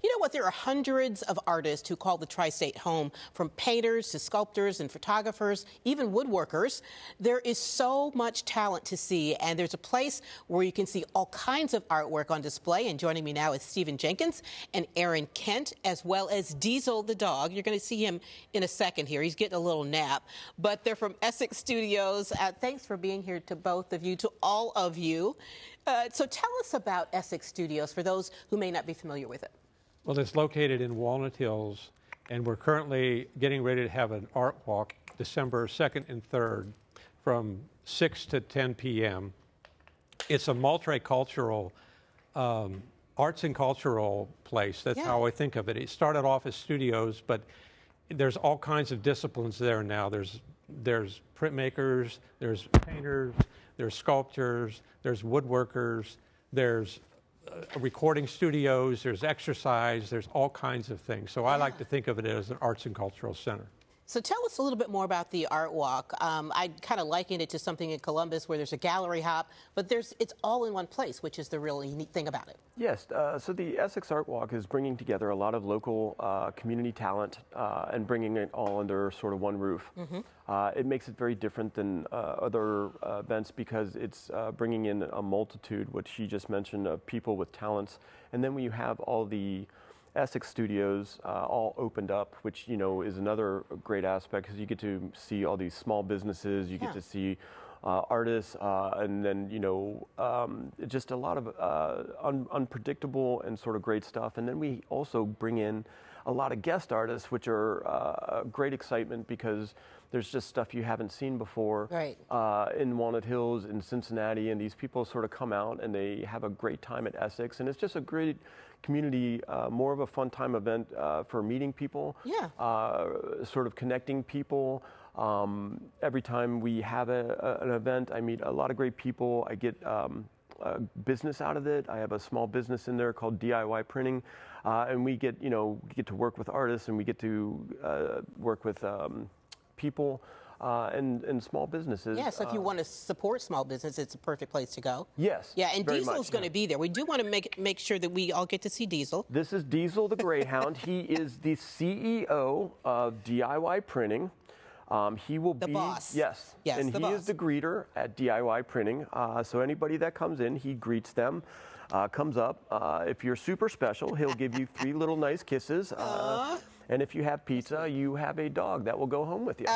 You know what? There are hundreds of artists who call the tri-state home, from painters to sculptors and photographers, even woodworkers. There is so much talent to see, and there's a place where you can see all kinds of artwork on display. And joining me now is Stephen Jenkins and Aaron Kent, as well as Diesel the dog. You're going to see him in a second here. He's getting a little nap, but they're from Essex Studios. Thanks for being here to both of you, to all of you. So tell us about Essex Studios for those who may not be familiar with it. Well, it's located in Walnut Hills, and we're currently getting ready to have an art walk December 2nd and 3rd from 6 to 10 p.m. It's a multicultural, arts and cultural place. That's how I think of it. It started off as studios, but there's all kinds of disciplines there now. There's printmakers, there's painters, there's sculptors, there's woodworkers, there's recording studios, there's exercise, there's all kinds of things. So I like to think of it as an arts and cultural center. So tell us a little bit more about the art walk. I kind of liken it to something in Columbus where there's a gallery hop, but it's all in one place, which is the really neat thing about it. Yes, so the Essex Art Walk is bringing together a lot of local community talent and bringing it all under sort of one roof. It makes it very different than other events because it's bringing in a multitude, what she just mentioned, of people with talents. And then when you have all the Essex Studios all opened up, which, you know, is another great aspect because you get to see all these small businesses, you get to see artists, and then, you know, just a lot of unpredictable and sort of great stuff. And then we also bring in a lot of guest artists, which are a great excitement because there's just stuff you haven't seen before in Walnut Hills, in Cincinnati, and these people sort of come out and they have a great time at Essex, and it's just a great community, more of a fun time event for meeting people, sort of connecting people. Every time we have an event, I meet a lot of great people. I get business out of it. I have a small business in there called DIY Printing, and we get to work with artists, and we get to work with people and small businesses. Yeah, so if you want to support small business, it's a perfect place to go. Yes. Yeah, and Diesel's going to be there. We do want to make sure that we all get to see Diesel. This is Diesel the Greyhound. He is the CEO of DIY Printing. He will be the boss. Yes, and he is the greeter at DIY Printing. So anybody that comes in, he greets them. Comes up. If you're super special, he'll give you 3 little nice kisses. And if you have pizza, you have a dog that will go home with you.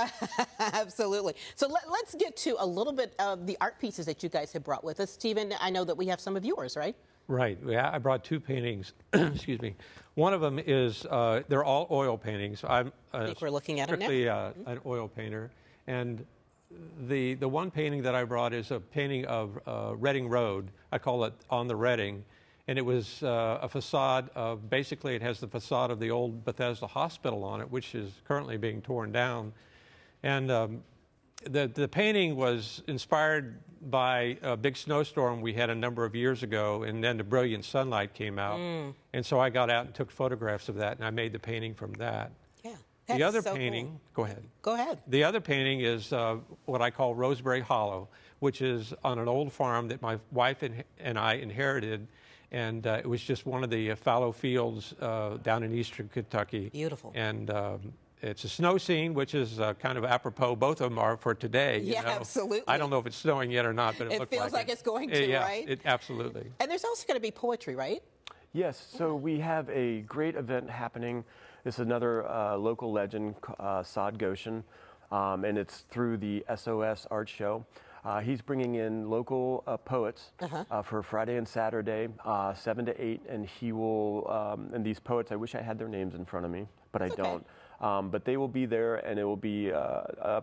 Absolutely. So let's get to a little bit of the art pieces that you guys have brought with us. Stephen, I know that we have some of yours, right? Right. Yeah, I brought 2 paintings. Excuse me. One of them is, they're all oil paintings. I think we're looking at strictly an oil painter. And the one painting that I brought is a painting of Reading Road. I call it On the Reading. And it was a facade of, basically it has the facade of the old Bethesda Hospital on it, which is currently being torn down. And the painting was inspired by a big snowstorm we had a number of years ago, and then the brilliant sunlight came out. And so I got out and took photographs of that, and I made the painting from that. Yeah. The other painting, go ahead. Go ahead. The other painting is what I call Roseberry Hollow, which is on an old farm that my wife and I inherited. And it was just one of the fallow fields down in eastern Kentucky. Beautiful. And it's a snow scene, which is kind of apropos. Both of them are for today. Yeah, you know? absolutely. I don't know if it's snowing yet or not, but it feels like it's going to, right? Yeah, absolutely. And there's also going to be poetry, right? Yes. So we have a great event happening. This is another local legend, Sod Goshen, and it's through the SOS Art Show. He's bringing in local poets for Friday and Saturday, 7 to 8, and he will, and these poets, I wish I had their names in front of me, but I don't. But they will be there, and it will be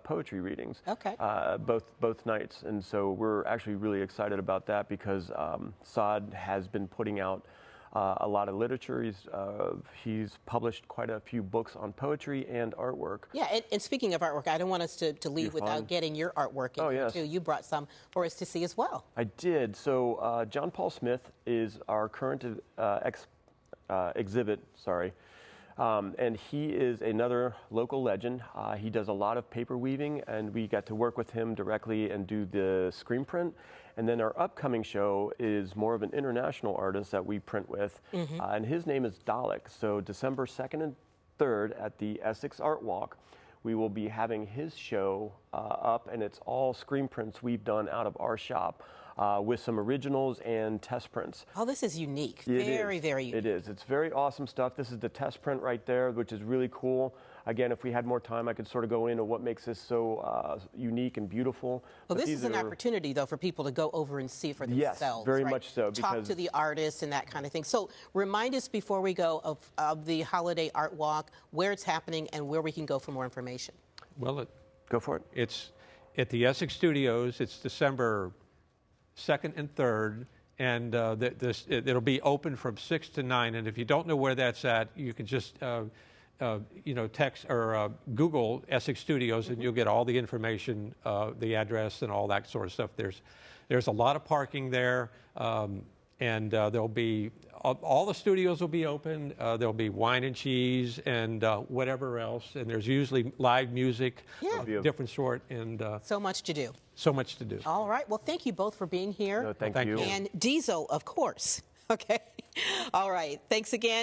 poetry readings both nights. And so we're actually really excited about that because Sod has been putting out a lot of literature. He's published quite a few books on poetry and artwork. Yeah, and speaking of artwork, I don't want us to leave without getting your artwork in here too. You brought some for us to see as well. I did. So John Paul Smith is our current exhibit, and he is another local legend. He does a lot of paper weaving, and we got to work with him directly and do the screen print. And then our upcoming show is more of an international artist that we print with, and his name is Dalek. So December 2nd and 3rd at the Essex ArtWalk, we will be having his show up, and it's all screen prints we've done out of our shop with some originals and test prints. Oh, this is unique. Very, very unique. It is. It's very awesome stuff. This is the test print right there, which is really cool. Again, if we had more time, I could sort of go into what makes this so unique and beautiful. Well, this is an opportunity, though, for people to go over and see for themselves. Yes, very much so. Talk to the artists and that kind of thing. So remind us before we go of the Holiday Art Walk, where it's happening and where we can go for more information. Well, go for it. It's at the Essex Studios. It's December 2nd and 3rd. And it'll be open from 6 to 9. And if you don't know where that's at, you can just text or Google Essex Studios, and you'll get all the information, the address, and all that sort of stuff. There's a lot of parking there, and there'll be all the studios will be open. There'll be wine and cheese and whatever else, and there's usually live music of different sort, and so much to do. So much to do. All right. Well, thank you both for being here. No, thank you. And Diesel, of course. Okay. All right. Thanks again.